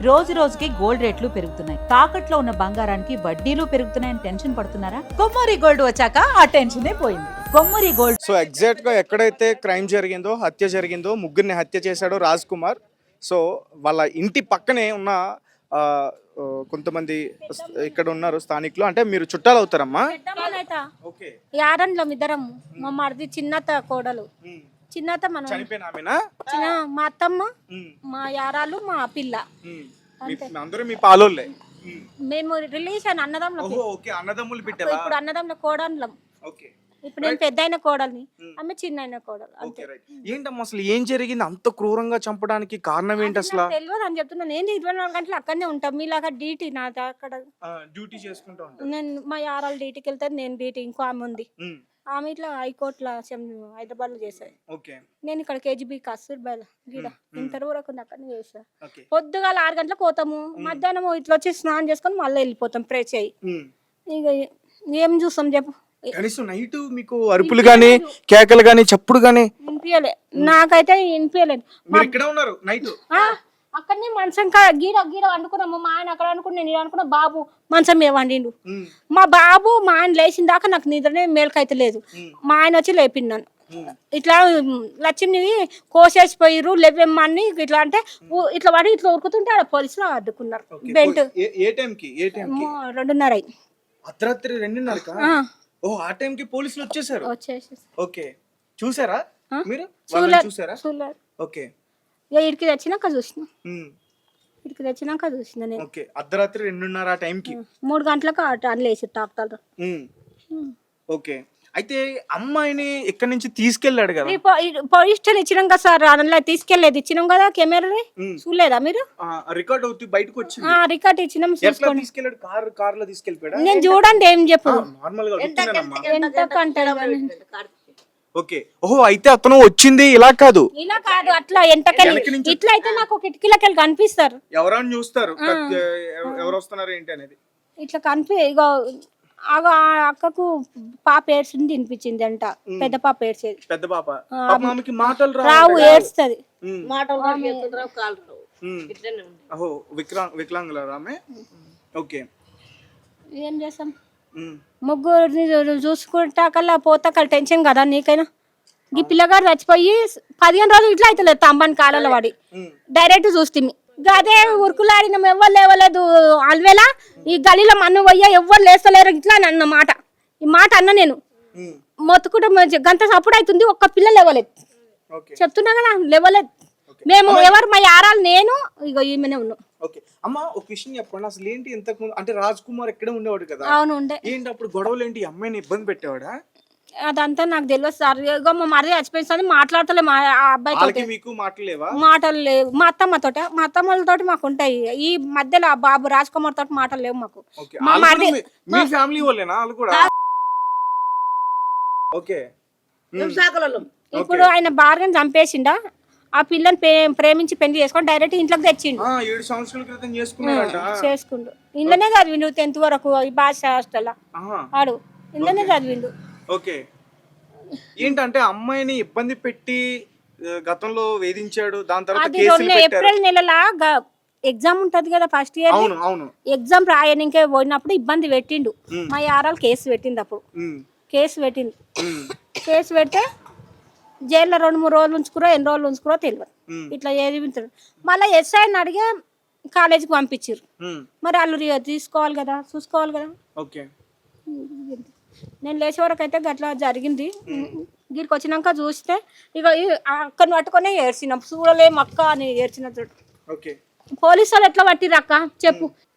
రోజు రోజుకి గోల్డ్ రేట్లు పెరుగుతున్నాయి. తాకట్లో ఉన్న బంగారానికి వడ్డీలు పెరుగుతున్నాయని టెన్షన్ పడుతున్నారా? కొమ్మూరి గోల్డ్ వచ్చాక ఆ టెన్షనే పోయింది. కొమ్మూరి గోల్డ్. సో ఎగ్జాక్ట్ గా ఎక్కడైతే క్రైమ్ జరిగిందో, హత్య జరిగిందో, ముగ్గురిని హత్య చేశాడో రాజ్ కుమార్, సో వాళ్ళ ఇంటి పక్కనే ఉన్న ఆ, కొంతమంది ఇక్కడ ఉన్నారు స్థానికులు. అంటే మీరు చుట్టాలు అవుతారమ్మా? ఓకే. యారంలో ఇద్దరము, మా మరిది చిన్నత కోడలు, చిన్నత మనం చనిపోయిన ఆమెనా? చిన్న మా అత్తమ్మ, మా యారాలు, మా పిల్ల. అందరూ మీ పాలోళ్ళే? మేము రిలేషన్ అన్నదమ్ముల ఓకే, అన్నదమ్ములు బిడ్డలా? ఇప్పుడు అన్నదమ్ముల కోడళ్ళం. ఓకే. ఇప్పుడు నేను పెద్దయిన కోడల్ని, ఆమె చిన్న కోడలు. Okay, right. ఏంటమ్మా అసలు ఏం జరిగింది? అంత క్రూరంగా చంపడానికి కారణం ఏంటి అసలు? తెలియదు అని చెప్తున్నా. నేను 24 గంటలు అక్కడనే ఉంటాం. మీలాగా డ్యూటీ నాది అక్కడ. డ్యూటీ చేసుకుంటూ ఉంటాను. నేను మా యారాలు డ్యూటీకి వెళ్తాను, నేను డ్యూటీ. ఇంకో ఆమె ఉంది, ఆమె ఇట్లా హైకోర్టులో హైదరాబాద్ లో చేశారు. ఓకే. నేను ఇక్కడ కేజీబీ కస్తూర్బాల గీడ ఇంటర్ వరకు ఉంది, అక్కడ చేసా. ఓకే. పొద్దుగాల 6 గంటలకు పోతాము, మధ్యాహ్నం ఇట్లా వచ్చి స్నానం చేసుకొని మళ్ళీ వెళ్ళిపోతాం ఫ్రెష్ అయ్యి. ఇక ఏం చూస్తాం చెప్పు. కనీసం నైట్ మీకు అరుపులు గానీ, కేకలు గానీ, చప్పుడు గానీ వినిపించలే. నాకైతే వినిపించలేదు. ఇక్కడే ఉన్నారు నైట్? అక్కడనే మంచం గీడ గీడ వండుకున్నాము. మా ఆయన అక్కడ అనుకున్నా, నేను అనుకున్నా బాబు మంచం మీద వండిండు. మా బాబు మా ఆయన లేచిన దాకా నాకు నిద్రనే మేలుకైతే లేదు. మా ఆయన వచ్చి లేపిండు నన్ను. ఇట్లా లక్ష్మిని కోసేసిపోయిర్రు లేవమ్మని ఇట్లా అంటే ఇట్లా పడి ఇట్లా ఉరుకుతుంటే ఆడ పోలీసులు అడ్డుకున్నారు. బెల్ట్ 2:30 అర్ధరాత్రి 2:30. ఓ, ఆ టైం కి పోలీసులు వచ్చేసారు? ఓకే. చూసారా మీరు? చూసారా? ఓకే. ఇడికి తెచ్చినాక చూసిన నేను. ఓకే. అర్ధరాత్రి 2:30 ఆ టైం కి 3 గంటలకు అట్లా వేసి టాక్టర్. ఓకే. అయితే అమ్మాయిని ఇక్కడ నుంచి తీసుకెళ్ళాడు కదా? పోలీస్ స్టేషన్ ఇచ్చినాం కదా సార్, అందులో తీసుకెళ్లేదు. ఇచ్చినాం కదా, కెమెరా చూడలేదా మీరు? రికార్డ్ అవుతుంది బయటకు వచ్చి. రికార్డ్ ఇచ్చినాం. తీసుకెళ్ళాడు? కార్ లో తీసుకెళ్ళిపోయాడా? నేను చూడండి ఏం చెప్పు. నార్మల్ గా అడుగుతున్నానమ్మా. ఎంత ఓకే. ఓహో, అయితే అతను వచ్చింది ఇలా కాదు అట్లా ఎంతకెళ్ళి ఇట్లా అయితే నాకు కిటికీలకెళ్ళి కనిపిస్తారు. ఎవరైనా చూస్తారు ఎవరు వస్తున్నారు ఏంటి అనేది. ఇట్లా ఇగో అక్కకు పాప ఏడ్చింది వినిపించింది అంట. పెద్ద పాప ఏడ్చేది. పెద్ద పాప మాటలు రావు, ఏడ్స్తది. వికలాంగుల ఆమె. ఓకే. ఏం చేస్తాం, ముగ్గురిని చూసుకుంటా కల్లా పోతా టెన్షన్ కదా నీకైనా. ఈ పిల్లగాడు చచ్చిపోయి 15 రోజులు ఇట్లా అవుతలేదు. తంబాని కాలంలో వాడి డైరెక్ట్ చూస్తుంది. అదే ఉరుకులాడినాం, ఎవ్వరు లేవలేదు. అల్వేలా ఈ గలీలో మన్ను పోయ్యా ఎవ్వరు లేస్తలేరు ఇట్లా అన్న మాట. ఈ మాట అన్న నేను మొత్తుకుంటే గంట సప్పుడు అవుతుంది, ఒక్క పిల్ల లేవలేదు. చెప్తున్నా కదా లేవలేదు. మేము ఎవరు మా యారాలు, నేను ఇక ఈమెనే ఉన్నాం. ఓకే. అమ్మా ఒక విషయం చెప్పండి, అసలు ఏంటి ఇంతకు ముందు అంటే రాజ్ కుమార్ ఎక్కడే ఉండేవాడు కదా? అవును, ఉండే. ఏంటి అప్పుడు గొడవలు ఏంటి? అమ్మాయిని ఇబ్బంది పెట్టేవాడా? అదంతా నాకు తెలియదు సార్. ఇక మా మరిది చచ్చిపోయింది, మాట్లాడతలే మా అబ్బాయి. మీకు మాటలేవా? మాటలు లేవు. మా అత్తమ్మలతో మాకు ఉంటాయి. ఈ మధ్యలో ఆ బాబు రాజ్ కుమార్ తోటి మాటలు లేవు మాకు. మా మరిది మీ ఫ్యామిలీ వాళ్ళేనా వాళ్ళు కూడా? ఓకే. ఇప్పుడు ఆయన బార్గన్ చంపేసిండా, ఆ పిల్లని ప్రేమించి పెళ్లి చేసుకొని డైరెక్ట్ ఇంట్లోకి తెచ్చిండు. 7 సంవత్సరాల క్రితం చేసుకుండు. ఇంట్లోనే చదివిండు 10th వరకు ఈ భాష హాస్టల్ ఆడు ఇంట్లోనే చదివిండు. ఓకే. ఏంటంటే అమ్మాయిని ఇబ్బంది పెట్టి గతంలో వేధించాడు. దాని తర్వాత ఏప్రిల్ నెలలా ఎగ్జామ్ ఉంటది కదా ఫస్ట్ ఇయర్. ఎగ్జామ్ రాయనికే పోయినప్పుడు ఇబ్బంది పెట్టిండు. మా యారాలు కేసు పెట్టింది. అప్పుడు కేసు పెడితే జైల్లో 2-3 రోజులు ఉంచుకురో ఎన్ని రోజులు ఉంచుకురో తెలియదు. ఇట్లా ఏది మళ్ళీ ఎస్ఐని అడిగే కాలేజీకి పంపించారు. మరి వాళ్ళు తీసుకోవాలి కదా, చూసుకోవాలి కదా. నేను లేచే వరకు అయితే గట్లా జరిగింది. గిరికి వచ్చినాక చూస్తే ఇక అక్కని పట్టుకొని ఏడ్చినాం. చూడలేము అక్క అని ఏడ్చినట్టు. పోలీసు వాళ్ళు ఎట్లా పట్టిరు అక్క చెప్పు.